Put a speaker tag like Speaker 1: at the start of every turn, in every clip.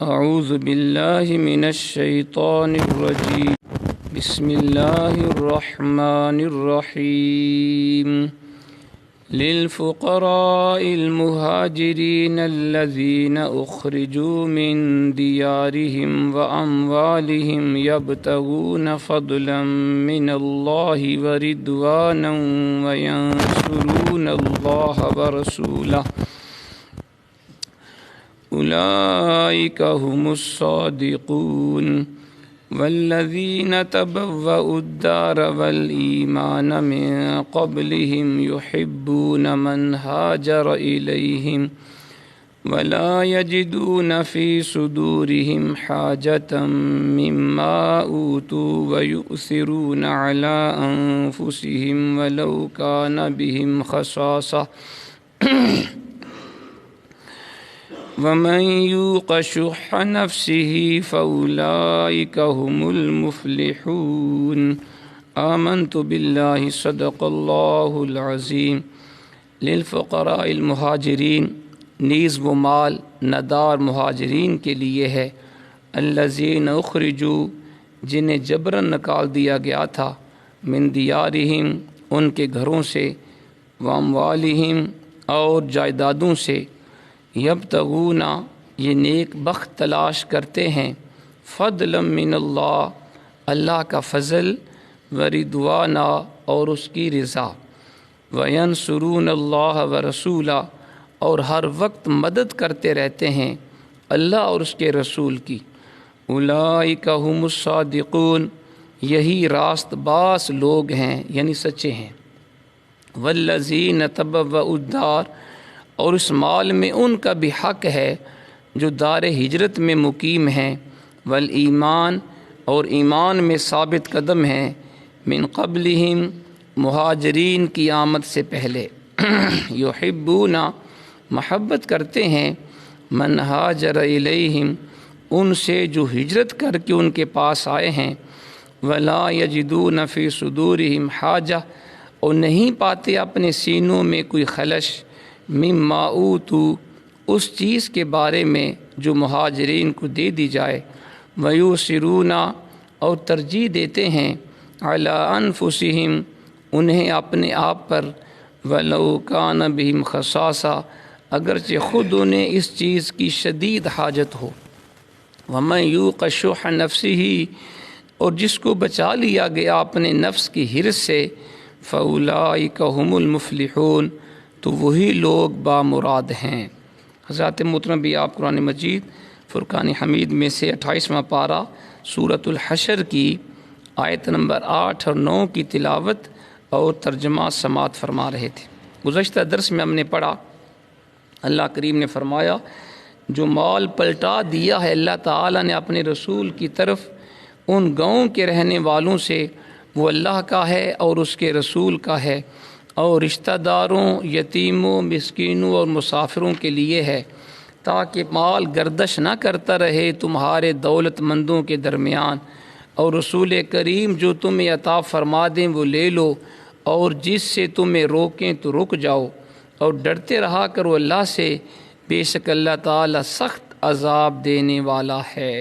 Speaker 1: اعوذ باللہ من الشیطان الرجیم بسم اللہ الرحمن الرحیم للفقراء المہاجرین الذین اخرجوا من دیارہم واموالہم یبتغون فضلا من اللہ ورضوانا وینصرون اللہ ورسولہ اولئک هم الصادقون والذین تبوأوا الدار والایمان من قبلهم يحبون من هاجر الیہم ولا يجدون في صدورهم حاجة مما اوتوا ويؤثرون على انفسهم ولو كان بهم خصاصة ومن يوق شح نفسه فأولئك هم المفلحون آمنت بالله صدق اللہ العظیم للفقراء المہاجرین نیز وہ مال ندار مہاجرین کے لیے ہے الذین اخرجوا جنہیں جبراً نکال دیا گیا تھا من دیارہم ان کے گھروں سے واموالہم اور جائیدادوں سے یبتغون یہ نیک بخت تلاش کرتے ہیں فضلا من اللہ اللہ کا فضل ورضوانا اور اس کی رضا وینصرون اللہ ورسولہ اور ہر وقت مدد کرتے رہتے ہیں اللہ اور اس کے رسول کی اولئک هم الصادقون یہی راست باز لوگ ہیں یعنی سچے ہیں والذین تبوأوا الدار اور اس مال میں ان کا بھی حق ہے جو دار ہجرت میں مقیم ہیں والایمان اور ایمان میں ثابت قدم ہیں من قبلہم مہاجرین کی آمد سے پہلے یحبون محبت کرتے ہیں من ہاجر الیہم ان سے جو ہجرت کر کے ان کے پاس آئے ہیں ولا یجدون فی صدورہم حاجہ اور نہیں پاتے اپنے سینوں میں کوئی خلش مما اوتوا اس چیز کے بارے میں جو مہاجرین کو دے دی جائے ویؤثرون اور ترجیح دیتے ہیں علی انفسہم انہیں اپنے آپ پر ولو کان بہم خصاصہ اگرچہ خود انہیں اس چیز کی شدید حاجت ہو ومن یوق شح نفسہ اور جس کو بچا لیا گیا اپنے نفس کی حرص سے فاولئک هم المفلحون تو وہی لوگ بامراد ہیں۔ حضرات محترم بھی آپ قرآن مجید فرقان حمید میں سے 28واں پارہ سورۃ الحشر کی آیت نمبر 8 اور 9 کی تلاوت اور ترجمہ سماعت فرما رہے تھے۔ گزشتہ درس میں ہم نے پڑھا اللہ کریم نے فرمایا جو مال پلٹا دیا ہے اللہ تعالیٰ نے اپنے رسول کی طرف ان گاؤں کے رہنے والوں سے وہ اللہ کا ہے اور اس کے رسول کا ہے اور رشتہ داروں یتیموں مسکینوں اور مسافروں کے لیے ہے تاکہ مال گردش نہ کرتا رہے تمہارے دولت مندوں کے درمیان اور رسول کریم جو تمہیں عطا فرما دیں وہ لے لو اور جس سے تمہیں روکیں تو رک جاؤ اور ڈرتے رہا کرو اللہ سے بے شک اللہ تعالی سخت عذاب دینے والا ہے۔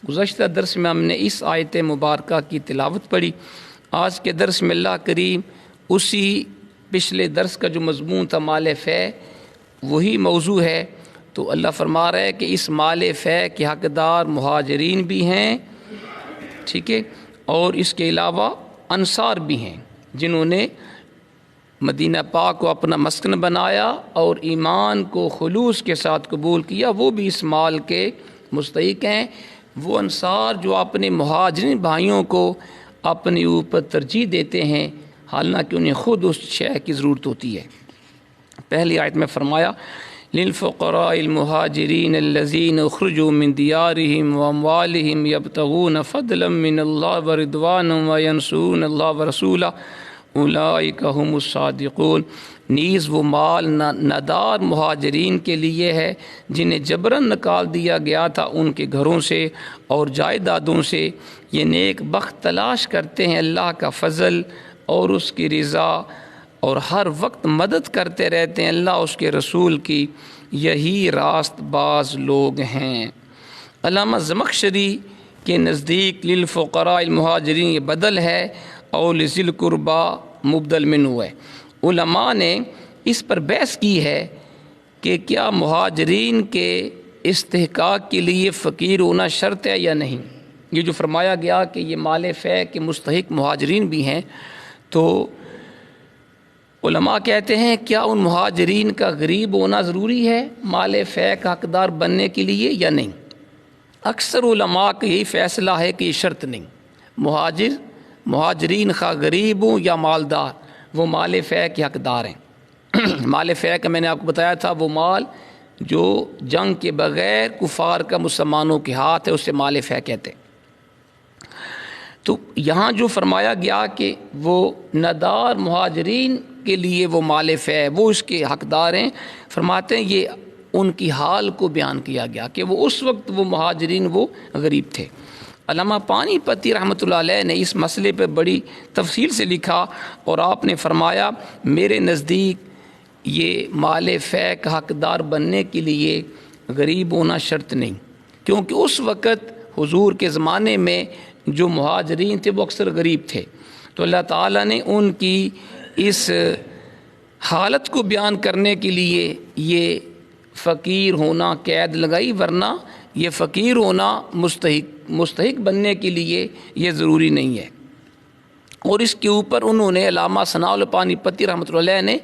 Speaker 1: گزشتہ درس میں ہم نے اس آیت مبارکہ کی تلاوت پڑھی۔ آج کے درس میں اللہ کریم اسی پچھلے درس کا جو مضمون تھا مال فے وہی موضوع ہے، تو اللہ فرما رہا ہے کہ اس مال فے کے حقدار مہاجرین بھی ہیں، ٹھیک ہے، اور اس کے علاوہ انصار بھی ہیں جنہوں نے مدینہ پاک کو اپنا مسکن بنایا اور ایمان کو خلوص کے ساتھ قبول کیا، وہ بھی اس مال کے مستحق ہیں۔ وہ انصار جو اپنے مہاجرین بھائیوں کو اپنے اوپر ترجیح دیتے ہیں حالانکہ انہیں خود اس شے کی ضرورت ہوتی ہے۔ پہلی آیت میں فرمایا للفقراء المہاجرین الذین اخرجوا من دیارہم واموالہم یبتغون فضلا من اللہ ورضوانا وینصرون اللہ ورسولہ اولئک هم الصادقون نیز وہ مال ندار مہاجرین کے لیے ہے جنہیں جبراً نکال دیا گیا تھا ان کے گھروں سے اور جائیدادوں سے، یہ نیک بخت تلاش کرتے ہیں اللہ کا فضل اور اس کی رضا اور ہر وقت مدد کرتے رہتے ہیں اللہ اس کے رسول کی، یہی راست باز لوگ ہیں۔ علامہ زمخشری کے نزدیک للفقراء المہاجرین یہ بدل ہے اور لذی القربا مبدل منہ ہے۔ علماء نے اس پر بحث کی ہے کہ کیا مہاجرین کے استحقاق کے لیے فقیر ہونا شرط ہے یا نہیں۔ یہ جو فرمایا گیا کہ یہ مال فے کے مستحق مہاجرین بھی ہیں، تو علماء کہتے ہیں کیا ان مہاجرین کا غریب ہونا ضروری ہے مال فے کا حقدار بننے کے لیے یا نہیں؟ اکثر علماء کا یہی فیصلہ ہے کہ یہ شرط نہیں، مہاجرین خواہ غریب ہوں یا مالدار وہ مال فے کے حقدار ہیں۔ مال فے کا میں نے آپ کو بتایا تھا وہ مال جو جنگ کے بغیر کفار کا مسلمانوں کے ہاتھ ہے اسے مال فے کہتے ہیں۔ تو یہاں جو فرمایا گیا کہ وہ ندار مہاجرین کے لیے وہ مال فے وہ اس کے حقدار ہیں، فرماتے ہیں یہ ان کی حال کو بیان کیا گیا کہ وہ اس وقت وہ مہاجرین وہ غریب تھے۔ علامہ پانی پتی رحمۃ اللہ علیہ نے اس مسئلے پہ بڑی تفصیل سے لکھا اور آپ نے فرمایا میرے نزدیک یہ مال فے کا حقدار بننے کے لیے غریب ہونا شرط نہیں، کیونکہ اس وقت حضور کے زمانے میں جو مہاجرین تھے وہ اکثر غریب تھے، تو اللہ تعالیٰ نے ان کی اس حالت کو بیان کرنے کے لیے یہ فقیر ہونا قید لگائی، ورنہ یہ فقیر ہونا مستحق بننے کے لیے یہ ضروری نہیں ہے۔ اور اس کے اوپر انہوں نے علامہ ثناء اللہ پانی پتی رحمۃ اللہ علیہ نے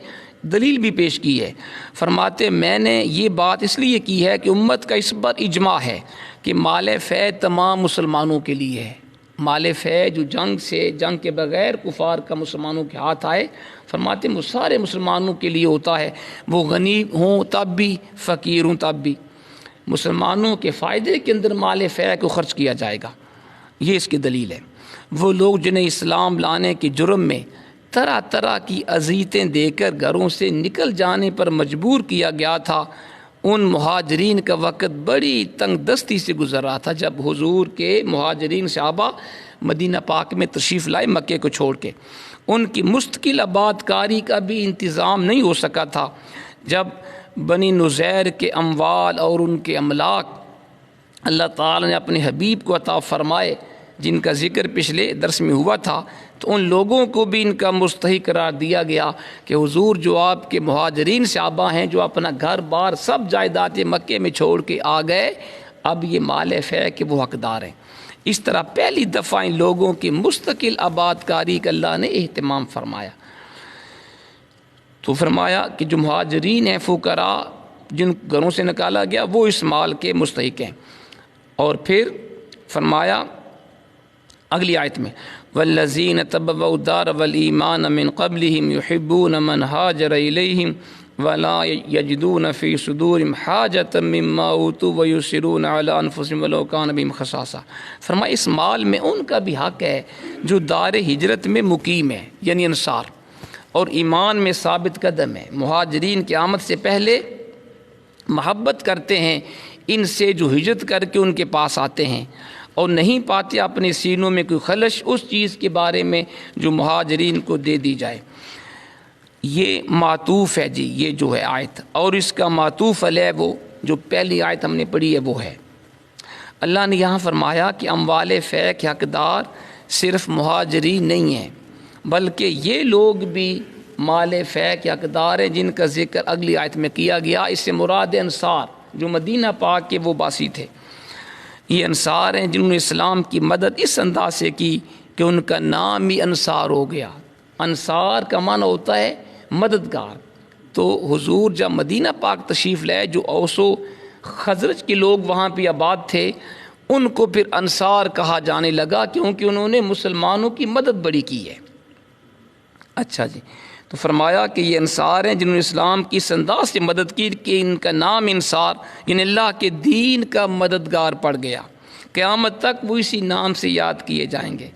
Speaker 1: دلیل بھی پیش کی ہے، فرماتے میں نے یہ بات اس لیے کی ہے کہ امت کا اس پر اجماع ہے کہ مال فے تمام مسلمانوں کے لیے ہے۔ مال فے جو جنگ کے بغیر کفار کا مسلمانوں کے ہاتھ آئے، فرماتے وہ سارے مسلمانوں کے لیے ہوتا ہے، وہ غنی ہوں تب بھی فقیر ہوں تب بھی، مسلمانوں کے فائدے کے اندر مال فے کو خرچ کیا جائے گا۔ یہ اس کی دلیل ہے۔ وہ لوگ جنہیں اسلام لانے کے جرم میں طرح طرح کی اذیتیں دے کر گھروں سے نکل جانے پر مجبور کیا گیا تھا، ان مہاجرین کا وقت بڑی تنگ دستی سے گزر رہا تھا جب حضور کے مہاجرین صحابہ مدینہ پاک میں تشریف لائے مکے کو چھوڑ کے، ان کی مستقل آباد کاری کا بھی انتظام نہیں ہو سکا تھا۔ جب بنی نذیر کے اموال اور ان کے املاک اللہ تعالی نے اپنے حبیب کو عطا فرمائے، جن کا ذکر پچھلے درس میں ہوا تھا، تو ان لوگوں کو بھی ان کا مستحق قرار دیا گیا کہ حضور جو آپ کے مہاجرین صحابہ ہیں جو اپنا گھر بار سب جائیداد مکے میں چھوڑ کے آ گئے، اب یہ مال فے کے وہ حقدار ہیں۔ اس طرح پہلی دفعہ ان لوگوں کی مستقل آباد کاری کا اللہ نے اہتمام فرمایا۔ تو فرمایا کہ جو مہاجرین ہیں فقراء جن گھروں سے نکالا گیا وہ اس مال کے مستحق ہیں۔ اور پھر فرمایا اگلی آیت میں والذین تبوؤا الدار والایمان من قبلہم یحبون من ہاجر الیہم ولا یجدون فی صدورہم حاجۃ مما اوتوا ویؤثرون علی انفسہم ولو کان بہم خصاصہ۔ فرمایا اس مال میں ان کا بھی حق ہے جو دار ہجرت میں مقیم ہے، یعنی انصار، اور ایمان میں ثابت قدم ہے، مہاجرین کی آمد سے پہلے محبت کرتے ہیں ان سے جو ہجرت کر کے ان کے پاس آتے ہیں اور نہیں پاتے اپنے سینوں میں کوئی خلش اس چیز کے بارے میں جو مہاجرین کو دے دی جائے۔ یہ معطوف ہے جی، یہ جو ہے آیت، اور اس کا معطوف علیہ وہ جو پہلی آیت ہم نے پڑھی ہے وہ ہے۔ اللہ نے یہاں فرمایا کہ اموال فے کے حقدار صرف مہاجرین نہیں ہیں، بلکہ یہ لوگ بھی مال فے کے حقدار ہیں جن کا ذکر اگلی آیت میں کیا گیا۔ اس سے مراد انصار جو مدینہ پاک کے وہ باسی تھے، یہ انصار ہیں جنہوں نے اسلام کی مدد اس انداز سے کی کہ ان کا نام ہی انصار ہو گیا۔ انصار کا معنی ہوتا ہے مددگار۔ تو حضور جب مدینہ پاک تشریف لائے، جو اوس و خزرج کے لوگ وہاں پہ آباد تھے ان کو پھر انصار کہا جانے لگا کیونکہ انہوں نے مسلمانوں کی مدد بڑی کی ہے۔ اچھا جی، تو فرمایا کہ یہ انصار ہیں جنہوں نے اسلام کی اس انداز سے مدد کی کہ ان کا نام انصار یعنی اللہ کے دین کا مددگار پڑ گیا، قیامت تک وہ اسی نام سے یاد کیے جائیں گے۔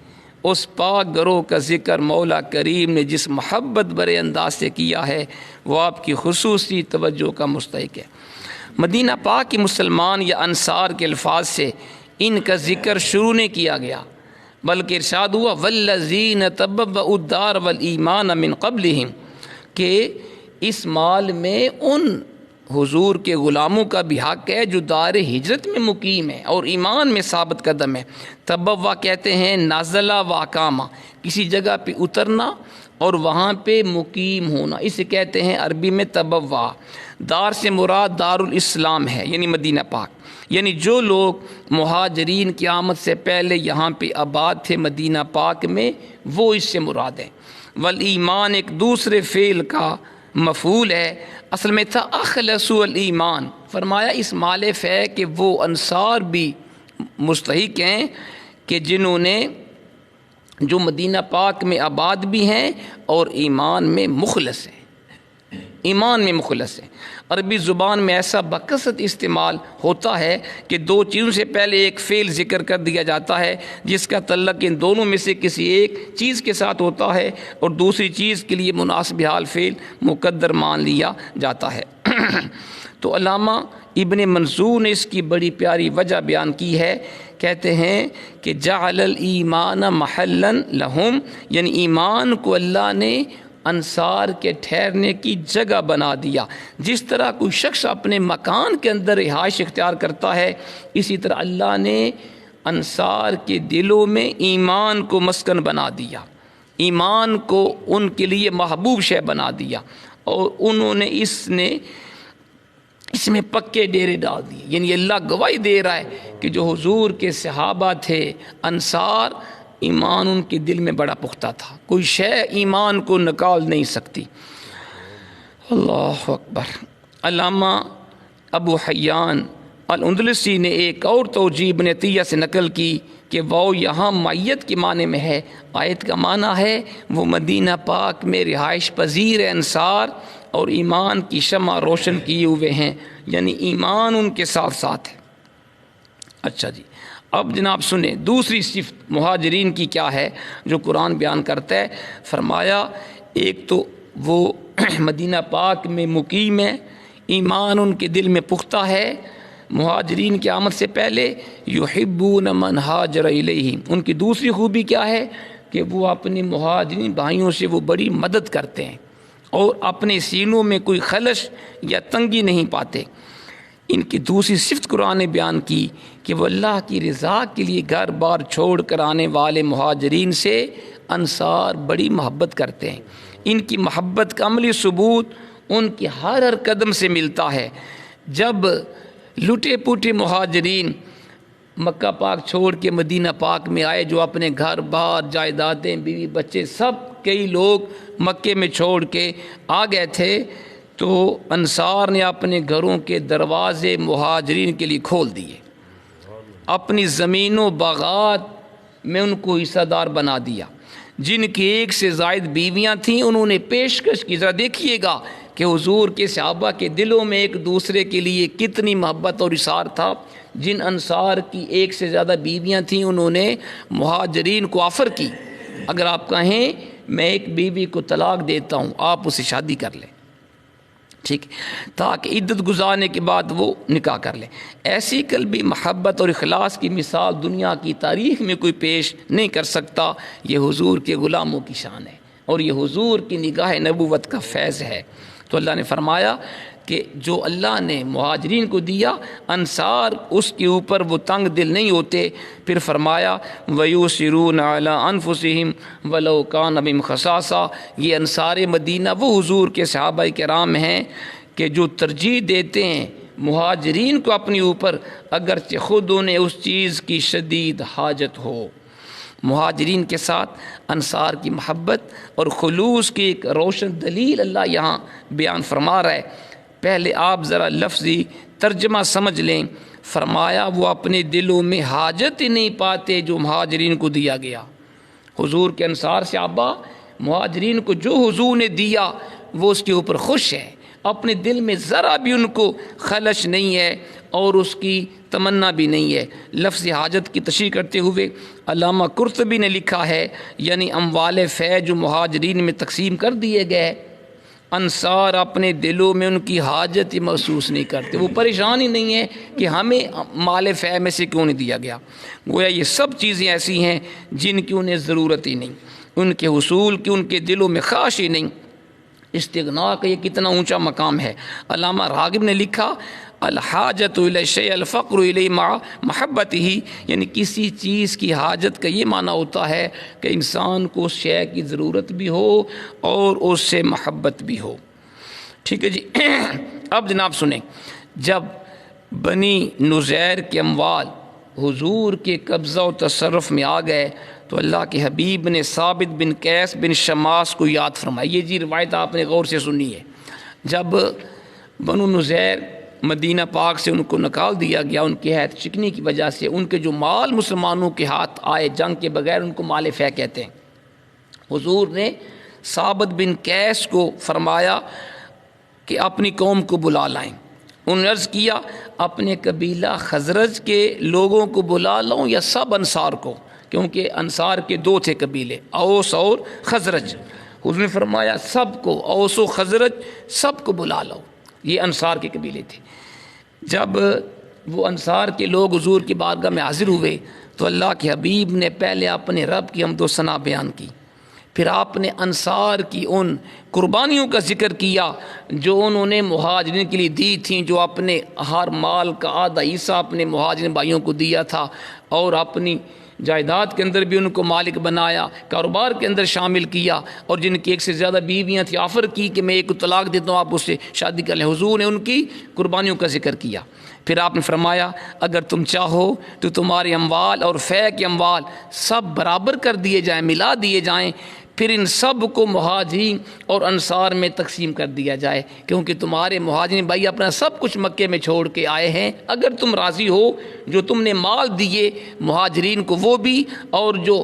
Speaker 1: اس پاک گروہ کا ذکر مولا کریم نے جس محبت برے انداز سے کیا ہے وہ آپ کی خصوصی توجہ کا مستحق ہے۔ مدینہ پاک کے مسلمان یا انصار کے الفاظ سے ان کا ذکر شروع نہیں کیا گیا، بلکہ ارشاد ہوا والذین تبوؤا الدار والایمان من قبلہم، کہ اس مال میں ان حضور کے غلاموں کا بھی حق ہے جو دار ہجرت میں مقیم ہے اور ایمان میں ثابت قدم ہے۔ تبوا کہتے ہیں نازلہ و اقامہ، کسی جگہ پہ اترنا اور وہاں پہ مقیم ہونا، اسے کہتے ہیں عربی میں تبوا۔ دار سے مراد دار الاسلام ہے، یعنی مدینہ پاک، یعنی جو لوگ مہاجرین کی آمد سے پہلے یہاں پہ آباد تھے مدینہ پاک میں، وہ اس سے مراد ہے۔ والایمان ایک دوسرے فعل کا مفعول ہے، اصل میں تھا اخلصوا الایمان، فرمایا اس مالف ہے کہ وہ انصار بھی مستحق ہیں کہ جنہوں نے جو مدینہ پاک میں آباد بھی ہیں اور ایمان میں مخلص ہیں، ایمان میں مخلص ہے۔ عربی زبان میں ایسا بکثرت استعمال ہوتا ہے کہ دو چیزوں سے پہلے ایک فعل ذکر کر دیا جاتا ہے جس کا تعلق ان دونوں میں سے کسی ایک چیز کے ساتھ ہوتا ہے اور دوسری چیز کے لیے مناسب حال فعل مقدر مان لیا جاتا ہے۔ تو علامہ ابن منظور نے اس کی بڑی پیاری وجہ بیان کی ہے، کہتے ہیں کہ جعل الایمان محلا لہم، یعنی ایمان کو اللہ نے انصار کے ٹھہرنے کی جگہ بنا دیا۔ جس طرح کوئی شخص اپنے مکان کے اندر رہائش اختیار کرتا ہے، اسی طرح اللہ نے انصار کے دلوں میں ایمان کو مسکن بنا دیا، ایمان کو ان کے لیے محبوب شے بنا دیا، اور انہوں نے اس میں پکے ڈیرے ڈال دیے۔ یعنی اللہ گواہی دے رہا ہے کہ جو حضور کے صحابہ تھے انصار، ایمان ان کے دل میں بڑا پختہ تھا، کوئی شے ایمان کو نکال نہیں سکتی۔ اللہ اکبر۔ علامہ ابو حیان الاندلسی نے ایک اور توجیہ ابن عطیہ سے نقل کی کہ وہ یہاں معیت کے معنی میں ہے، آیت کا معنی ہے وہ مدینہ پاک میں رہائش پذیر انصار اور ایمان کی شمع روشن کیے ہوئے ہیں، یعنی ایمان ان کے ساتھ ساتھ ہے۔ اچھا جی، اب جناب سنیں دوسری صفت مہاجرین کی کیا ہے جو قرآن بیان کرتا ہے۔ فرمایا ایک تو وہ مدینہ پاک میں مقیم ہے، ایمان ان کے دل میں پختہ ہے، مہاجرین کی آمد سے پہلے یحبون من ہاجر الیہم، ان کی دوسری خوبی کیا ہے کہ وہ اپنے مہاجرین بھائیوں سے وہ بڑی مدد کرتے ہیں اور اپنے سینوں میں کوئی خلش یا تنگی نہیں پاتے۔ ان کی دوسری صفت قرآن نے بیان کی کہ وہ اللہ کی رضا کے لیے گھر بار چھوڑ کر آنے والے مہاجرین سے انصار بڑی محبت کرتے ہیں۔ ان کی محبت کا عملی ثبوت ان کے ہر قدم سے ملتا ہے۔ جب لٹے پوٹے مہاجرین مکہ پاک چھوڑ کے مدینہ پاک میں آئے، جو اپنے گھر بار جائیدادیں بیوی بچے سب کئی لوگ مکے میں چھوڑ کے آ گئے تھے، تو انصار نے اپنے گھروں کے دروازے مہاجرین کے لیے کھول دیے، اپنی زمین و باغات میں ان کو حصہ دار بنا دیا۔ جن کی ایک سے زائد بیویاں تھیں انہوں نے پیشکش کی۔ ذرا دیکھیے گا کہ حضور کے صحابہ کے دلوں میں ایک دوسرے کے لیے کتنی محبت اور اثار تھا۔ جن انصار کی ایک سے زیادہ بیویاں تھیں انہوں نے مہاجرین کو آفر کی، اگر آپ کہیں میں ایک بیوی کو طلاق دیتا ہوں آپ اسے شادی کر لیں، ٹھیک، تاکہ عدت گزارنے کے بعد وہ نکاح کر لیں۔ ایسی قلبی محبت اور اخلاص کی مثال دنیا کی تاریخ میں کوئی پیش نہیں کر سکتا۔ یہ حضور کے غلاموں کی شان ہے اور یہ حضور کی نگاہ نبوت کا فیض ہے۔ تو اللہ نے فرمایا کہ جو اللہ نے مہاجرین کو دیا، انصار اس کے اوپر وہ تنگ دل نہیں ہوتے۔ پھر فرمایا وَيُؤْثِرُونَ عَلَىٰ أَنفُسِهِمْ وَلَوْ كَانَ بِهِمْ خَصَاصَةٌ، یہ انصار مدینہ وہ حضور کے صحابہ کرام ہیں کہ جو ترجیح دیتے ہیں مہاجرین کو اپنے اوپر، اگرچہ خود انہیں اس چیز کی شدید حاجت ہو۔ مہاجرین کے ساتھ انصار کی محبت اور خلوص کی ایک روشن دلیل اللہ یہاں بیان فرما رہا ہے۔ پہلے آپ ذرا لفظی ترجمہ سمجھ لیں۔ فرمایا وہ اپنے دلوں میں حاجت ہی نہیں پاتے جو مہاجرین کو دیا گیا۔ حضور کے انصار صحابہ مہاجرین کو جو حضور نے دیا وہ اس کے اوپر خوش ہے، اپنے دل میں ذرا بھی ان کو خلش نہیں ہے اور اس کی تمنا بھی نہیں ہے۔ لفظ حاجت کی تشریح کرتے ہوئے علامہ قرطبی نے لکھا ہے، یعنی اموال فیض جو مہاجرین میں تقسیم کر دیے گئے، انصار اپنے دلوں میں ان کی حاجت ہی محسوس نہیں کرتے، وہ پریشان ہی نہیں ہے کہ ہمیں مال فیض میں سے کیوں نہیں دیا گیا۔ گویا یہ سب چیزیں ایسی ہیں جن کی انہیں ضرورت ہی نہیں، ان کے حصول کی ان کے دلوں میں خواہش ہی نہیں۔ استغنا کا یہ کتنا اونچا مقام ہے۔ علامہ راغب نے لکھا الحاجت الی الشیء الفقر الیہ مع محبتہ، یعنی کسی چیز کی حاجت کا یہ معنی ہوتا ہے کہ انسان کو اس شے کی ضرورت بھی ہو اور اس سے محبت بھی ہو۔ ٹھیک ہے جی۔ اب جناب سنیں، جب بنی نزیر کے اموال حضور کے قبضہ و تصرف میں آ گئے تو اللہ کے حبیب نے ثابت بن قیس بن شماس کو یاد فرمائی۔ یہ جی روایت آپ نے غور سے سنی ہے۔ جب بنو نزیر مدینہ پاک سے ان کو نکال دیا گیا ان کی حیث چکنی کی وجہ سے، ان کے جو مال مسلمانوں کے ہاتھ آئے جنگ کے بغیر، ان کو مال فے کہتے ہیں۔ حضور نے ثابت بن قیس کو فرمایا کہ اپنی قوم کو بلا لائیں۔ انہوں نے عرض کیا اپنے قبیلہ خزرج کے لوگوں کو بلا لاؤں یا سب انصار کو، کیونکہ انصار کے دو تھے قبیلے، اوس اور خزرج۔ حضور نے فرمایا سب کو، اوس و خزرج سب کو بلا لاؤ، یہ انصار کے قبیلے تھے۔ جب وہ انصار کے لوگ حضور کی بارگاہ میں حاضر ہوئے تو اللہ کے حبیب نے پہلے اپنے رب کی حمد و ثنا بیان کی، پھر آپ نے انصار کی ان قربانیوں کا ذکر کیا جو انہوں نے مہاجرین کے لیے دی تھیں، جو اپنے ہر مال کا آدھا حصہ اپنے مہاجرین بھائیوں کو دیا تھا، اور اپنی جائیداد کے اندر بھی ان کو مالک بنایا، کاروبار کے اندر شامل کیا، اور جن کی ایک سے زیادہ بیویاں تھیں آفر کی کہ میں ایک کو طلاق دیتا ہوں، آپ اس سے شادی کر لیں۔ حضور نے ان کی قربانیوں کا ذکر کیا۔ پھر آپ نے فرمایا اگر تم چاہو تو تمہارے اموال اور فے کے اموال سب برابر کر دیے جائیں، ملا دیے جائیں، پھر ان سب کو مہاجرین اور انصار میں تقسیم کر دیا جائے، کیونکہ تمہارے مہاجرین بھائی اپنا سب کچھ مکے میں چھوڑ کے آئے ہیں۔ اگر تم راضی ہو جو تم نے مال دیے مہاجرین کو وہ بھی، اور جو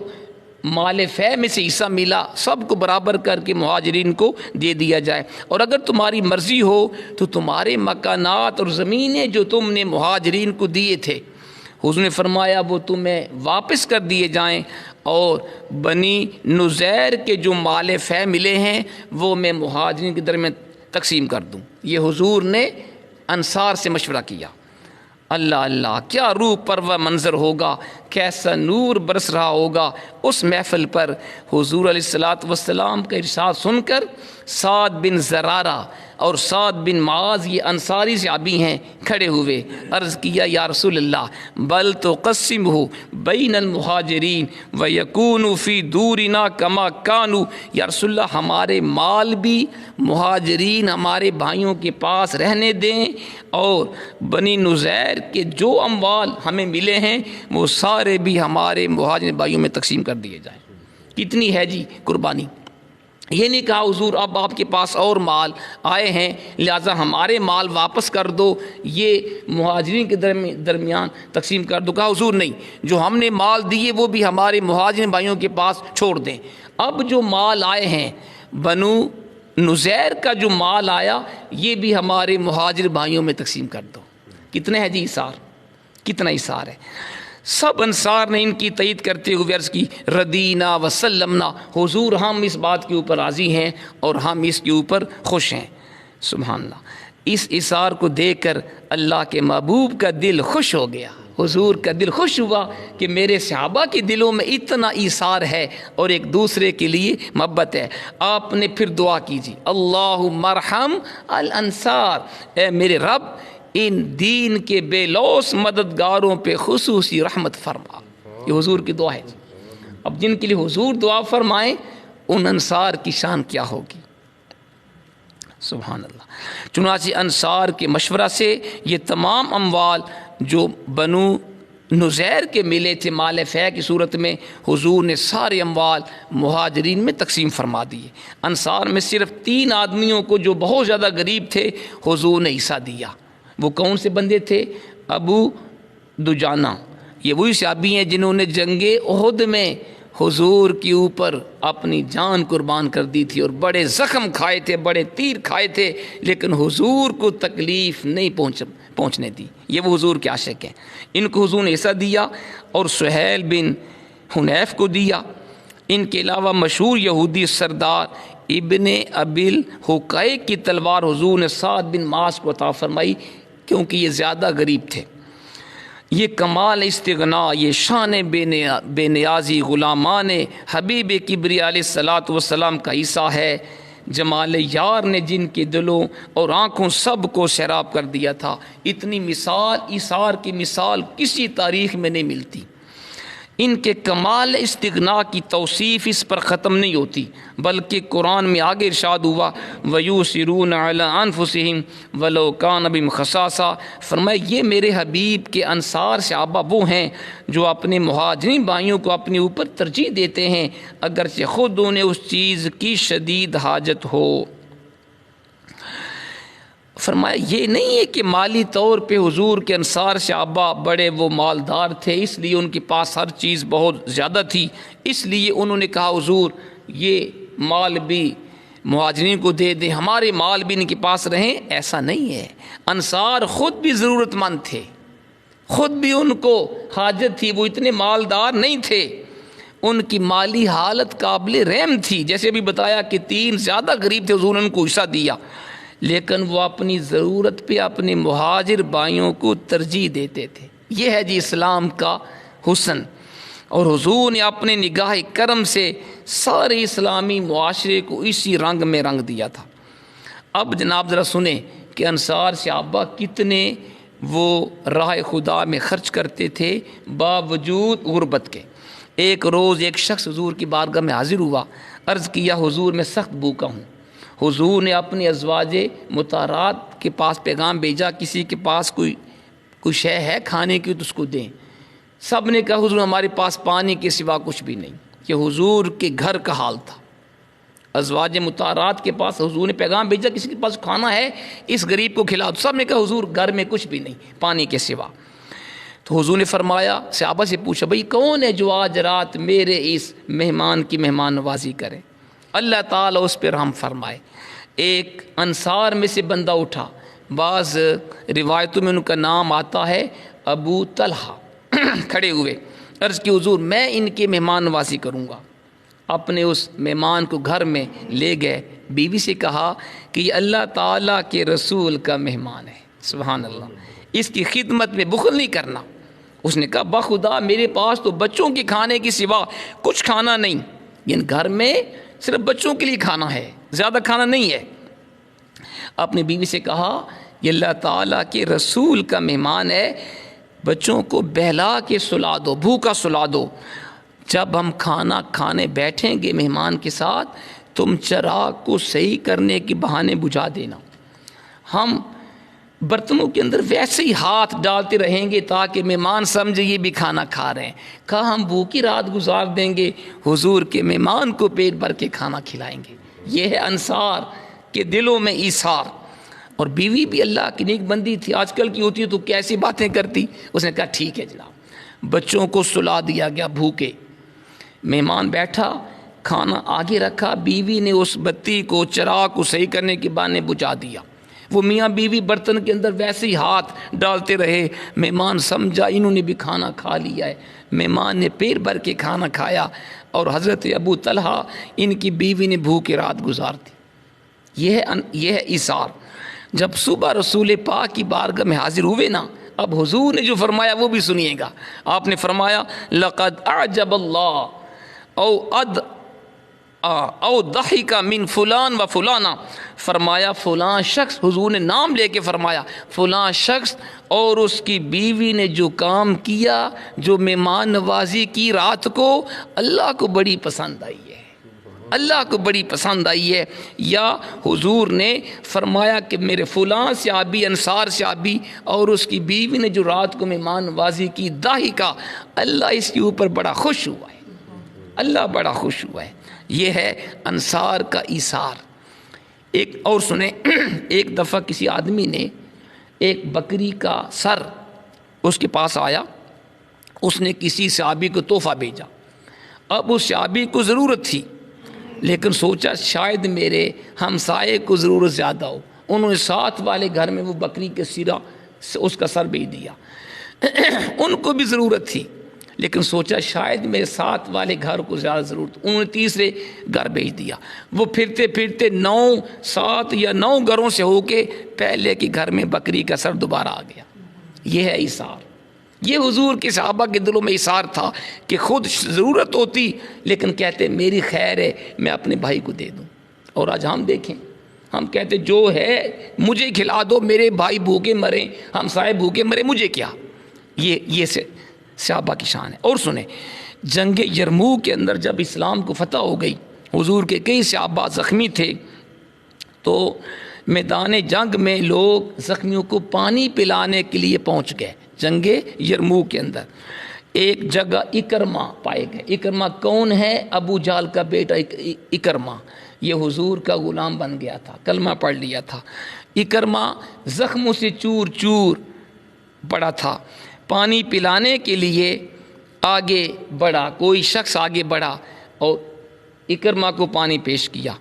Speaker 1: مال فے میں سے حصہ ملا سب کو برابر کر کے مہاجرین کو دے دیا جائے، اور اگر تمہاری مرضی ہو تو تمہارے مکانات اور زمینیں جو تم نے مہاجرین کو دیے تھے، حضور نے فرمایا وہ تمہیں واپس کر دیے جائیں، اور بنی نزیر کے جو مال فے ملے ہیں وہ میں مہاجرین کے درمیان تقسیم کر دوں۔ یہ حضور نے انصار سے مشورہ کیا۔ اللہ اللہ، کیا روح پرور منظر ہوگا، کیسا نور برس رہا ہوگا اس محفل پر۔ حضور علیہ الصلوۃ والسلام کا ارشاد سن کر سعد بن زرارہ اور سعد بن معاذ، یہ انصاری صحابی ہیں، کھڑے ہوئے، عرض کیا یا رسول اللہ بل تقسمہ بین المہاجرین ویکون فی دورنا کما کانوا، یا رسول اللہ ہمارے مال بھی مہاجرین ہمارے بھائیوں کے پاس رہنے دیں، اور بنی نزیر کے جو اموال ہمیں ملے ہیں وہ سارے بھی ہمارے مہاجر بھائیوں میں تقسیم کر دیے جائیں۔ کتنی ہے جی قربانی۔ یہ نہیں کہا حضور اب آپ کے پاس اور مال آئے ہیں لہٰذا ہمارے مال واپس کر دو، یہ مہاجرین کے درمیان تقسیم کر دو۔ کہا حضور نہیں، جو ہم نے مال دیے وہ بھی ہمارے مہاجرین بھائیوں کے پاس چھوڑ دیں۔ اب جو مال آئے ہیں بنو نزیر کا جو مال آیا یہ بھی ہمارے مہاجر بھائیوں میں تقسیم کر دو۔ کتنے ہے جی اثار، کتنا اثار ہے۔ سب انصار نے ان کی تائید کرتے ہوئے عرض کی ردینا وسلمنا، حضور ہم اس بات کے اوپر راضی ہیں اور ہم اس کے اوپر خوش ہیں۔ سبحان اللہ، اس اثار کو دیکھ کر اللہ کے محبوب کا دل خوش ہو گیا، حضور کا دل خوش ہوا کہ میرے صحابہ کے دلوں میں اتنا ایثار ہے اور ایک دوسرے کے لیے محبت ہے۔ آپ نے پھر دعا کیجیے اللہم ارحم الانصار، اے میرے رب ان دین کے بے لوث مددگاروں پہ خصوصی رحمت فرما۔ یہ حضور کی دعا ہے۔ اب جن کے لیے حضور دعا فرمائیں ان انصار کی شان کیا ہوگی، سبحان اللہ۔ چنانچہ انصار کے مشورہ سے یہ تمام اموال جو بنو نزیر کے ملے تھے مال فے کی صورت میں، حضور نے سارے اموال مہاجرین میں تقسیم فرما دیے۔ انصار میں صرف 3 آدمیوں کو جو بہت زیادہ غریب تھے حضور نے حصہ دیا۔ وہ کون سے بندے تھے؟ ابو دجانہ، یہ وہی صحابی ہیں جنہوں نے جنگ احد میں حضور کے اوپر اپنی جان قربان کر دی تھی اور بڑے زخم کھائے تھے، بڑے تیر کھائے تھے، لیکن حضور کو تکلیف نہیں پہنچنے دی۔ یہ وہ حضور کے عاشق ہیں۔ ان کو حضور نے حصہ دیا اور سہیل بن حنیف کو دیا۔ ان کے علاوہ مشہور یہودی سردار ابن ابل حقیق کی تلوار حضور نے سعد بن معاذ کو عطا فرمائی کیونکہ یہ زیادہ غریب تھے۔ یہ کمال استغنا، یہ شان بے نیازی غلامان حبیب کبریا علیہ الصلوۃ والسلام کا حصہ ہے۔ جمال یار نے جن کے دلوں اور آنکھوں سب کو سیراب کر دیا تھا۔ اتنی مثال، ایثار کی مثال کسی تاریخ میں نہیں ملتی۔ ان کے کمال استغنا کی توصیف اس پر ختم نہیں ہوتی، بلکہ قرآن میں آگے ارشاد ہوا وَيُؤْثِرُونَ عَلَىٰ أَنفُسِهِمْ وَلَوْ كَانَ بِهِمْ خَصَاصَةٌ، فرمایا یہ میرے حبیب کے انصار صحابہ وہ ہیں جو اپنے مہاجرین بھائیوں کو اپنے اوپر ترجیح دیتے ہیں اگرچہ خود انہیں اس چیز کی شدید حاجت ہو۔ فرمایا یہ نہیں ہے کہ مالی طور پہ حضور کے انصار صحابہ بڑے وہ مالدار تھے، اس لیے ان کے پاس ہر چیز بہت زیادہ تھی، اس لیے انہوں نے کہا حضور یہ مال بھی مہاجرین کو دے دیں، ہمارے مال بھی ان کے پاس رہیں۔ ایسا نہیں ہے، انصار خود بھی ضرورت مند تھے، خود بھی ان کو حاجت تھی، وہ اتنے مالدار نہیں تھے، ان کی مالی حالت قابل رحم تھی، جیسے بھی بتایا کہ 3 زیادہ غریب تھے، حضور نے ان کو حصہ دیا، لیکن وہ اپنی ضرورت پہ اپنے مہاجر بھائیوں کو ترجیح دیتے تھے۔ یہ ہے جی اسلام کا حسن، اور حضور نے اپنے نگاہ کرم سے سارے اسلامی معاشرے کو اسی رنگ میں رنگ دیا تھا۔ اب جناب ذرا سنیں کہ انصار صحابہ کتنے وہ راہ خدا میں خرچ کرتے تھے باوجود غربت کے۔ ایک روز ایک شخص حضور کی بارگاہ میں حاضر ہوا، عرض کیا حضور میں سخت بھوکا ہوں۔ حضور نے اپنے ازواج مطہرات کے پاس پیغام بھیجا کسی کے پاس کوئی شے ہے کھانے کی تو اس کو دیں۔ سب نے کہا حضور ہمارے پاس پانی کے سوا کچھ بھی نہیں۔ یہ حضور کے گھر کا حال تھا۔ ازواج مطہرات کے پاس حضور نے پیغام بھیجا کسی کے پاس کھانا ہے اس غریب کو کھلاؤ، سب نے کہا حضور گھر میں کچھ بھی نہیں پانی کے سوا۔ تو حضور نے فرمایا، صحابہ سے پوچھا بھئی کون ہے جو آج رات میرے اس مہمان کی مہمان نوازی کرے، اللہ تعالیٰ اس پہ رحم فرمائے۔ ایک انصار میں سے بندہ اٹھا، بعض روایتوں میں ان کا نام آتا ہے ابو طلحہ، کھڑے ہوئے، عرض کی حضور میں ان کی مہمان نوازی کروں گا۔ اپنے اس مہمان کو گھر میں لے گئے، بیوی سے کہا کہ یہ اللہ تعالیٰ کے رسول کا مہمان ہے، سبحان اللہ، اس کی خدمت میں بخل نہیں کرنا۔ اس نے کہا بخدا میرے پاس تو بچوں کے کھانے کے سوا کچھ کھانا نہیں، یعنی گھر میں صرف بچوں کے لیے کھانا ہے، زیادہ کھانا نہیں ہے۔ اپنی بیوی سے کہا یہ اللہ تعالیٰ کے رسول کا مہمان ہے، بچوں کو بہلا کے سلا دو، بھوکا سلا دو، جب ہم کھانا کھانے بیٹھیں گے مہمان کے ساتھ تم چراغ کو صحیح کرنے کے بہانے بجھا دینا۔ ہم برتنوں کے اندر ویسے ہی ہاتھ ڈالتے رہیں گے تاکہ مہمان سمجھے یہ بھی کھانا کھا رہے ہیں۔ کہا ہم بھوکی رات گزار دیں گے، حضور کے مہمان کو پیٹ بھر کے کھانا کھلائیں گے۔ یہ ہے انصار کے دلوں میں ایثار۔ اور بیوی بھی اللہ کی نیک بندی تھی، آج کل کی ہوتی ہے تو کیسی باتیں کرتی۔ اس نے کہا ٹھیک ہے جناب۔ بچوں کو سلا دیا گیا بھوکے، مہمان بیٹھا، کھانا آگے رکھا، بیوی نے اس بتی کو چراغ کو صحیح کرنے کے بہانے بجھا دیا۔ وہ میاں بیوی برتن کے اندر ویسے ہی ہاتھ ڈالتے رہے، مہمان سمجھا انہوں نے بھی کھانا کھا لیا ہے۔ مہمان نے پیٹ بھر کے کھانا کھایا اور حضرت ابو طلحہ ان کی بیوی نے بھوکے رات گزار دی۔ یہ ہے ایثار۔ جب صبح رسول پاک کی بارگاہ میں حاضر ہوئے نا، اب حضور نے جو فرمایا وہ بھی سنیے گا۔ آپ نے فرمایا لقد اعجب اللہ او ضحک من فلان و فلانا، فرمایا فلاں شخص، حضور نے نام لے کے فرمایا فلاں شخص اور اس کی بیوی نے جو کام کیا، جو مہمان نوازی کی رات کو، اللہ کو بڑی پسند آئی ہے، اللہ کو بڑی پسند آئی ہے۔ یا حضور نے فرمایا کہ میرے فلاں صحابی، انصار صحابی اور اس کی بیوی نے جو رات کو مہمان نوازی کی، ضحکہ، اللہ اس کے اوپر بڑا خوش ہوا ہے، اللہ بڑا خوش ہوا ہے۔ یہ ہے انصار کا ایثار۔ ایک اور سنیں، ایک دفعہ کسی آدمی نے ایک بکری کا سر اس کے پاس آیا، اس نے کسی صحابی کو تحفہ بھیجا۔ اب اس صحابی کو ضرورت تھی لیکن سوچا شاید میرے ہمسائے کو ضرورت زیادہ ہو، انہوں نے ساتھ والے گھر میں وہ بکری کے سرا اس کا سر بھیج دیا۔ ان کو بھی ضرورت تھی لیکن سوچا شاید میرے ساتھ والے گھر کو زیادہ ضرورت، انہوں نے تیسرے گھر بھیج دیا۔ وہ پھرتے پھرتے 7 یا 9 گھروں سے ہو کے پہلے کے گھر میں بکری کا سر دوبارہ آ گیا۔ یہ ہے ایثار۔ یہ حضور کے صحابہ کے دلوں میں ایثار تھا کہ خود ضرورت ہوتی لیکن کہتے میری خیر ہے میں اپنے بھائی کو دے دوں، اور آج ہم دیکھیں، ہم کہتے جو ہے مجھے کھلا دو، میرے بھائی بھوکے مریں، ہم سائے بھوکے مرے، مجھے کیا. یہ صحابہ کی شان ہے. اور سنیں، جنگ یرموک کے اندر جب اسلام کو فتح ہو گئی، حضور کے کئی صحابہ زخمی تھے، تو میدان جنگ میں لوگ زخمیوں کو پانی پلانے کے لیے پہنچ گئے. جنگ یرموک کے اندر ایک جگہ اکرمہ پائے گئے. اکرمہ کون ہے؟ ابو جہل کا بیٹا اکرمہ. یہ حضور کا غلام بن گیا تھا، کلمہ پڑھ لیا تھا. اکرمہ زخموں سے چور چور پڑا تھا. پانی پلانے کے لیے آگے بڑھا، کوئی شخص آگے بڑھا اور اکرمہ کو پانی پیش کیا.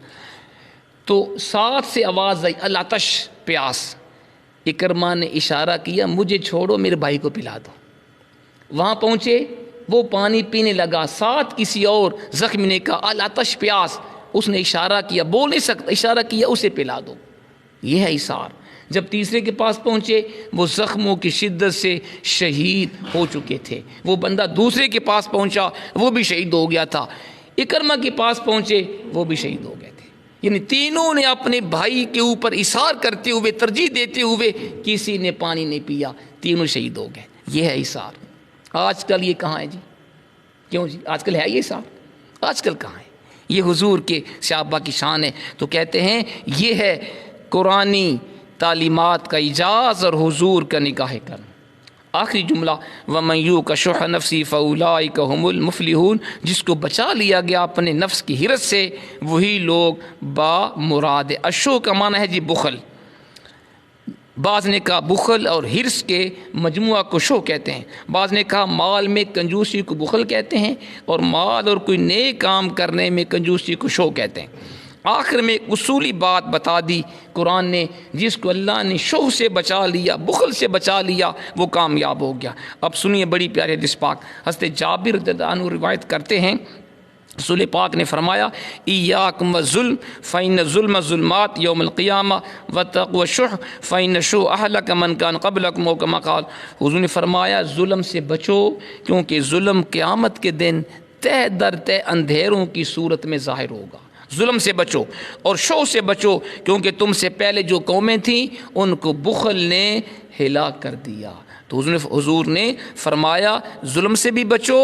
Speaker 1: تو ساتھ سے آواز آئی العطش، پیاس. اکرمہ نے اشارہ کیا مجھے چھوڑو، میرے بھائی کو پلا دو. وہاں پہنچے، وہ پانی پینے لگا. ساتھ کسی اور زخمی نے کہا العطش، پیاس. اس نے اشارہ کیا، بول نہیں سکتا، اشارہ کیا اسے پلا دو. یہ ہے ایثار. جب تیسرے کے پاس پہنچے، وہ زخموں کی شدت سے شہید ہو چکے تھے. وہ بندہ دوسرے کے پاس پہنچا، وہ بھی شہید ہو گیا تھا. اکرمہ کے پاس پہنچے، وہ بھی شہید ہو گئے تھے. یعنی تینوں نے اپنے بھائی کے اوپر ایثار کرتے ہوئے، ترجیح دیتے ہوئے، کسی نے پانی نہیں پیا، تینوں شہید ہو گئے. یہ ہے ایثار. آج کل یہ کہاں ہے جی؟ کیوں جی آج کل ہے یہ ایثار؟ آج کل کہاں ہے؟ یہ حضور کے صحابہ کی شان ہے. تو کہتے ہیں یہ ہے قرآنی تعلیمات کا اعجاز اور حضور کا نگاہ کرم. آخری جملہ وَمَن یُوقَ شُحَّ نَفْسِهِ فَأُولَٰئِکَ هُمُ الْمُفْلِحُونَ. جس کو بچا لیا گیا اپنے نفس کی حرص سے، وہی لوگ با مراد. اشو کا معنی ہے جی بخل. بعض نے کہا بخل اور حرص کے مجموعہ کو شو کہتے ہیں. بعض نے کہا مال میں کنجوسی کو بخل کہتے ہیں، اور مال اور کوئی نئے کام کرنے میں کنجوسی کو شو کہتے ہیں. آخر میں ایک اصولی بات بتا دی قرآن نے، جس کو اللہ نے شوہ سے بچا لیا، بخل سے بچا لیا، وہ کامیاب ہو گیا. اب سنیے بڑی پیاری حدیث پاک. حضرت جابر رضی اللہ عنہ روایت کرتے ہیں، رسول پاک نے فرمایا ایاکم والظلم فإن الظلم ظلمات یوم القیامہ واتقوا الشح فإن الشح اہلک من کان قبلکم او کما قال. حضور نے فرمایا ظلم سے بچو، کیونکہ ظلم قیامت کے دن تہ در تہ اندھیروں کی صورت میں ظاہر ہوگا. ظلم سے بچو اور شو سے بچو، کیونکہ تم سے پہلے جو قومیں تھیں ان کو بخل نے ہلاک کر دیا. تو حضور نے فرمایا ظلم سے بھی بچو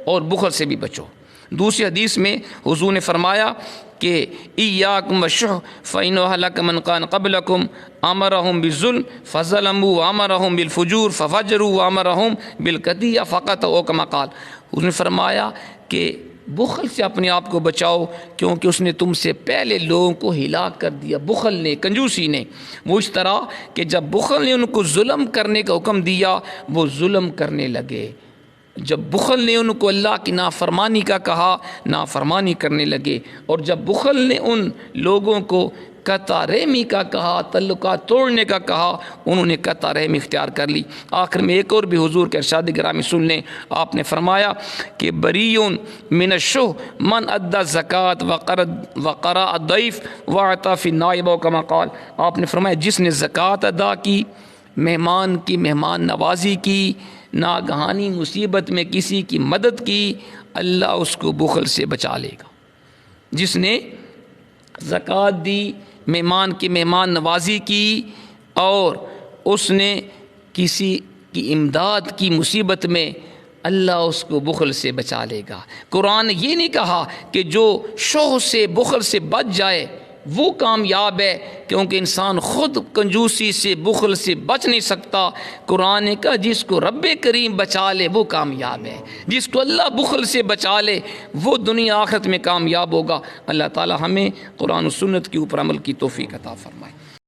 Speaker 1: اور بخل سے بھی بچو. دوسری حدیث میں حضور نے فرمایا کہ ایاکم والشح فإنہ اہلک من کان قبلکم امرہم بالظلم فظلموا وامرہم بالفجور ففجروا وامرہم بالقطیعۃ فقطعوا او کما قال. حضور نے فرمایا کہ بخل سے اپنے آپ کو بچاؤ، کیونکہ اس نے تم سے پہلے لوگوں کو ہلاک کر دیا. بخل نے، کنجوسی نے. وہ اس طرح کہ جب بخل نے ان کو ظلم کرنے کا حکم دیا، وہ ظلم کرنے لگے. جب بخل نے ان کو اللہ کی نافرمانی کا کہا، نافرمانی کرنے لگے. اور جب بخل نے ان لوگوں کو قطع رحمی کا کہا، تعلقات توڑنے کا کہا، انہوں نے قطع رحمی اختیار کر لی. آخر میں ایک اور بھی حضور کے ارشاد گرامی سن لیں. آپ نے فرمایا کہ بریون من الشح من ادى الزکوٰۃ وقرا الضیف واعطى فی النائب کما قال. آپ نے فرمایا جس نے زکوٰۃ ادا کی، مہمان کی مہمان نوازی کی، ناگہانی مصیبت میں کسی کی مدد کی، اللہ اس کو بخل سے بچا لے گا. جس نے زکوٰۃ دی، مہمان کی مہمان نوازی کی، اور اس نے کسی کی امداد کی مصیبت میں، اللہ اس کو بخل سے بچا لے گا. قرآن نے یہ نہیں کہا کہ جو شوہ سے بخل سے بچ جائے وہ کامیاب ہے، کیونکہ انسان خود کنجوسی سے بخل سے بچ نہیں سکتا. قرآن نے کہا جس کو رب کریم بچا لے وہ کامیاب ہے، جس کو اللہ بخل سے بچا لے وہ دنیا آخرت میں کامیاب ہوگا. اللہ تعالی ہمیں قرآن و سنت کے اوپر عمل کی توفیق عطا فرمائے.